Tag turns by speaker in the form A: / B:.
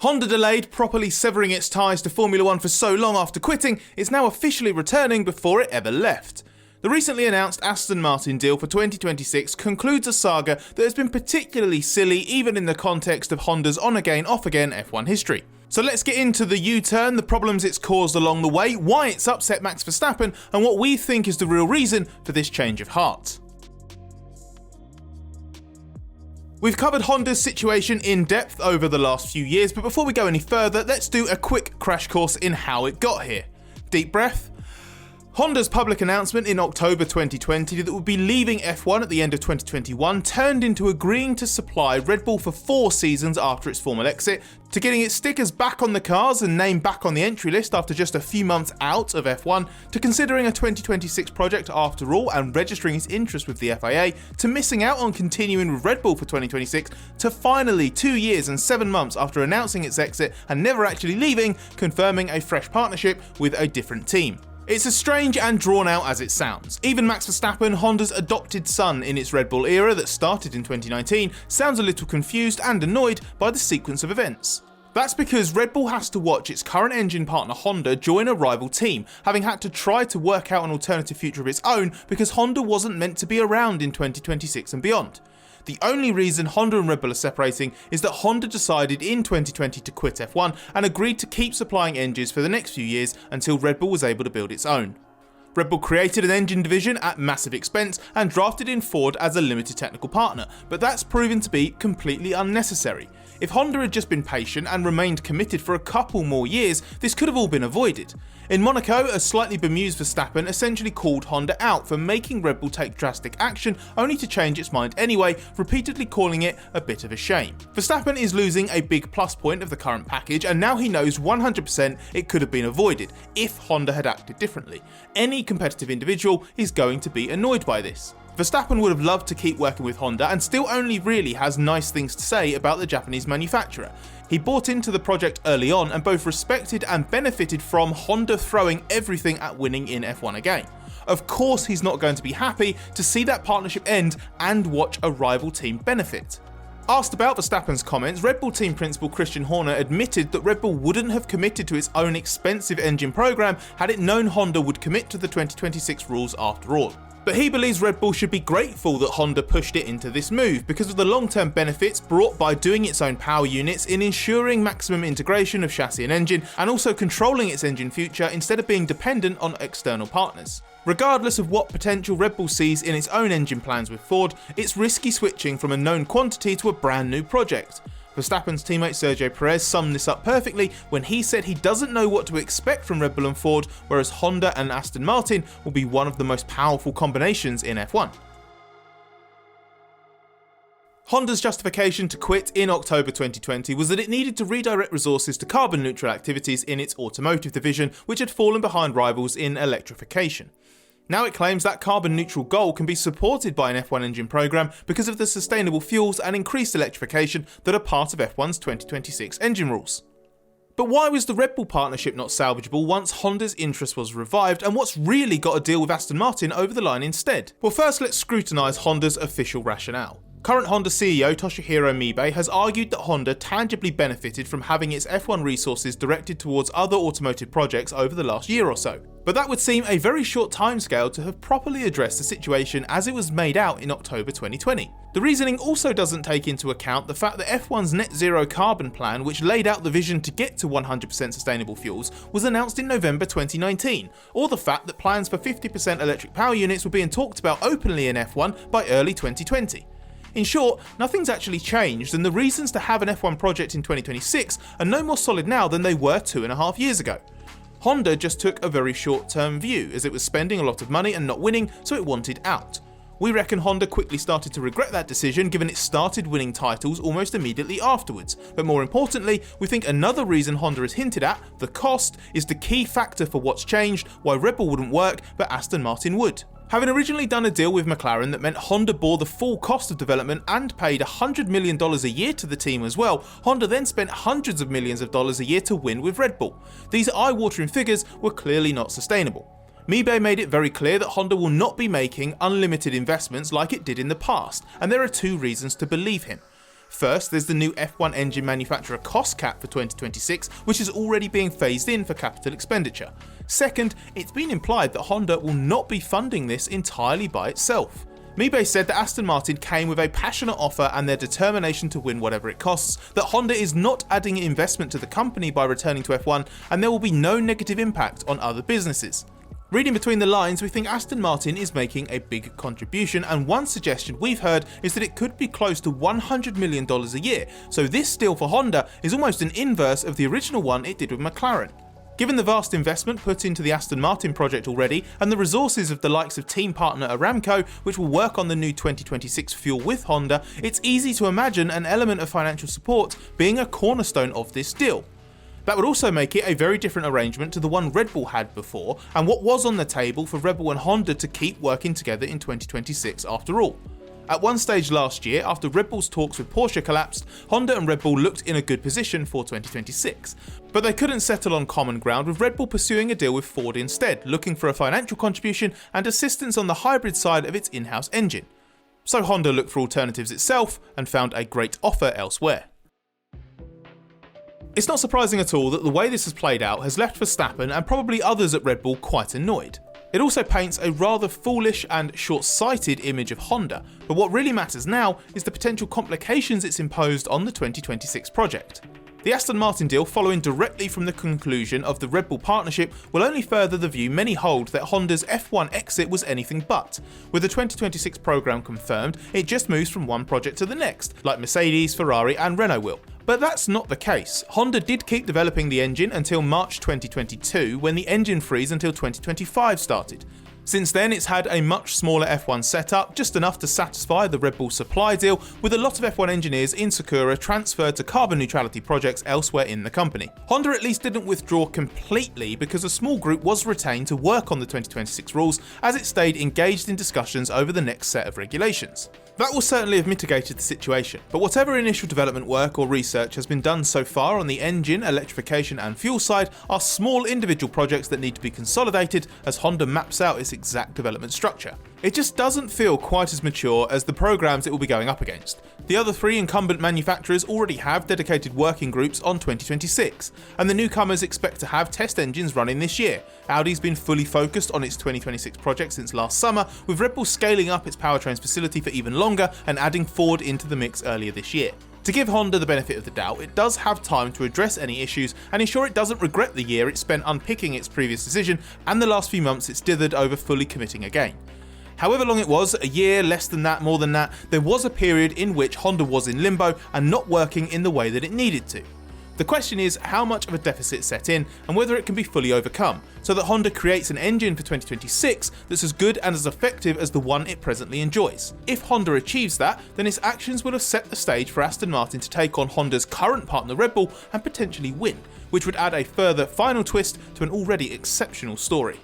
A: Honda delayed properly severing its ties to Formula 1 for so long after quitting, it's now officially returning before it ever left. The recently announced Aston Martin deal for 2026 concludes a saga that has been particularly silly even in the context of Honda's on-again, off-again F1 history. So let's get into the U-turn, the problems it's caused along the way, why it's upset Max Verstappen, and what we think is the real reason for this change of heart. We've covered Honda's situation in depth over the last few years, but before we go any further, let's do a quick crash course in how it got here. Deep breath. Honda's public announcement in October 2020 that it would be leaving F1 at the end of 2021 turned into agreeing to supply Red Bull for 4 seasons after its formal exit, to getting its stickers back on the cars and name back on the entry list after just a few months out of F1, to considering a 2026 project after all and registering its interest with the FIA, to missing out on continuing with Red Bull for 2026, to finally 2 years and 7 months after announcing its exit and never actually leaving, confirming a fresh partnership with a different team. It's as strange and drawn out as it sounds. Even Max Verstappen, Honda's adopted son in its Red Bull era that started in 2019, sounds a little confused and annoyed by the sequence of events. That's because Red Bull has to watch its current engine partner Honda join a rival team, having had to try to work out an alternative future of its own because Honda wasn't meant to be around in 2026 and beyond. The only reason Honda and Red Bull are separating is that Honda decided in 2020 to quit F1 and agreed to keep supplying engines for the next few years until Red Bull was able to build its own. Red Bull created an engine division at massive expense and drafted in Ford as a limited technical partner, but that's proven to be completely unnecessary. If Honda had just been patient and remained committed for a couple more years, this could have all been avoided. In Monaco, a slightly bemused Verstappen essentially called Honda out for making Red Bull take drastic action only to change its mind anyway, repeatedly calling it a bit of a shame. Verstappen is losing a big plus point of the current package, and now he knows 100% it could have been avoided if Honda had acted differently. Any competitive individual is going to be annoyed by this. Verstappen would have loved to keep working with Honda and still only really has nice things to say about the Japanese manufacturer. He bought into the project early on and both respected and benefited from Honda throwing everything at winning in F1 again. Of course he's not going to be happy to see that partnership end and watch a rival team benefit. Asked about Verstappen's comments, Red Bull team principal Christian Horner admitted that Red Bull wouldn't have committed to its own expensive engine program had it known Honda would commit to the 2026 rules after all. But he believes Red Bull should be grateful that Honda pushed it into this move because of the long-term benefits brought by doing its own power units in ensuring maximum integration of chassis and engine, and also controlling its engine future instead of being dependent on external partners. Regardless of what potential Red Bull sees in its own engine plans with Ford, it's risky switching from a known quantity to a brand new project. Verstappen's teammate Sergio Perez summed this up perfectly when he said he doesn't know what to expect from Red Bull and Ford, whereas Honda and Aston Martin will be one of the most powerful combinations in F1. Honda's justification to quit in October 2020 was that it needed to redirect resources to carbon neutral activities in its automotive division, which had fallen behind rivals in electrification. Now it claims that carbon neutral goal can be supported by an F1 engine program because of the sustainable fuels and increased electrification that are part of F1's 2026 engine rules. But why was the Red Bull partnership not salvageable once Honda's interest was revived, and what's really got to deal with Aston Martin over the line instead? Well, first let's scrutinise Honda's official rationale. Current Honda CEO Toshihiro Mibe has argued that Honda tangibly benefited from having its F1 resources directed towards other automotive projects over the last year or so. But that would seem a very short timescale to have properly addressed the situation as it was made out in October 2020. The reasoning also doesn't take into account the fact that F1's net zero carbon plan, which laid out the vision to get to 100% sustainable fuels, was announced in November 2019, or the fact that plans for 50% electric power units were being talked about openly in F1 by early 2020. In short, nothing's actually changed, and the reasons to have an F1 project in 2026 are no more solid now than they were 2.5 years ago. Honda just took a very short-term view, as it was spending a lot of money and not winning, so it wanted out. We reckon Honda quickly started to regret that decision given it started winning titles almost immediately afterwards. But more importantly, we think another reason Honda has hinted at, the cost, is the key factor for what's changed, why Red Bull wouldn't work but Aston Martin would. Having originally done a deal with McLaren that meant Honda bore the full cost of development and paid $100 million a year to the team as well, Honda then spent hundreds of millions of dollars a year to win with Red Bull. These eye-watering figures were clearly not sustainable. Mibe made it very clear that Honda will not be making unlimited investments like it did in the past, and there are two reasons to believe him. First, there's the new F1 engine manufacturer cost cap for 2026, which is already being phased in for capital expenditure. Second, it's been implied that Honda will not be funding this entirely by itself. Mibe said that Aston Martin came with a passionate offer and their determination to win whatever it costs, that Honda is not adding investment to the company by returning to F1, and there will be no negative impact on other businesses. Reading between the lines, we think Aston Martin is making a big contribution, and one suggestion we've heard is that it could be close to $100 million a year, so this deal for Honda is almost an inverse of the original one it did with McLaren. Given the vast investment put into the Aston Martin project already, and the resources of the likes of team partner Aramco, which will work on the new 2026 fuel with Honda, it's easy to imagine an element of financial support being a cornerstone of this deal. That would also make it a very different arrangement to the one Red Bull had before, and what was on the table for Red Bull and Honda to keep working together in 2026 after all. At one stage last year, after Red Bull's talks with Porsche collapsed, Honda and Red Bull looked in a good position for 2026. But they couldn't settle on common ground, with Red Bull pursuing a deal with Ford instead, looking for a financial contribution and assistance on the hybrid side of its in-house engine. So Honda looked for alternatives itself and found a great offer elsewhere. It's not surprising at all that the way this has played out has left Verstappen and probably others at Red Bull quite annoyed. It also paints a rather foolish and short-sighted image of Honda, but what really matters now is the potential complications it's imposed on the 2026 project. The Aston Martin deal, following directly from the conclusion of the Red Bull partnership, will only further the view many hold that Honda's F1 exit was anything but. With the 2026 programme confirmed, it just moves from one project to the next, like Mercedes, Ferrari and Renault will. But that's not the case. Honda did keep developing the engine until March 2022, when the engine freeze until 2025 started. Since then, it's had a much smaller F1 setup, just enough to satisfy the Red Bull supply deal, with a lot of F1 engineers in Sakura transferred to carbon neutrality projects elsewhere in the company. Honda at least didn't withdraw completely, because a small group was retained to work on the 2026 rules as it stayed engaged in discussions over the next set of regulations. That will certainly have mitigated the situation, but whatever initial development work or research has been done so far on the engine, electrification and fuel side are small individual projects that need to be consolidated as Honda maps out its exact development structure. It just doesn't feel quite as mature as the programs it will be going up against. The other three incumbent manufacturers already have dedicated working groups on 2026, and the newcomers expect to have test engines running this year. Audi's been fully focused on its 2026 project since last summer, with Red Bull scaling up its powertrains facility for even longer and adding Ford into the mix earlier this year. To give Honda the benefit of the doubt, it does have time to address any issues and ensure it doesn't regret the year it spent unpicking its previous decision and the last few months it's dithered over fully committing again. However long it was, a year, less than that, more than that, there was a period in which Honda was in limbo and not working in the way that it needed to. The question is how much of a deficit set in and whether it can be fully overcome, so that Honda creates an engine for 2026 that's as good and as effective as the one it presently enjoys. If Honda achieves that, then its actions will have set the stage for Aston Martin to take on Honda's current partner Red Bull and potentially win, which would add a further final twist to an already exceptional story.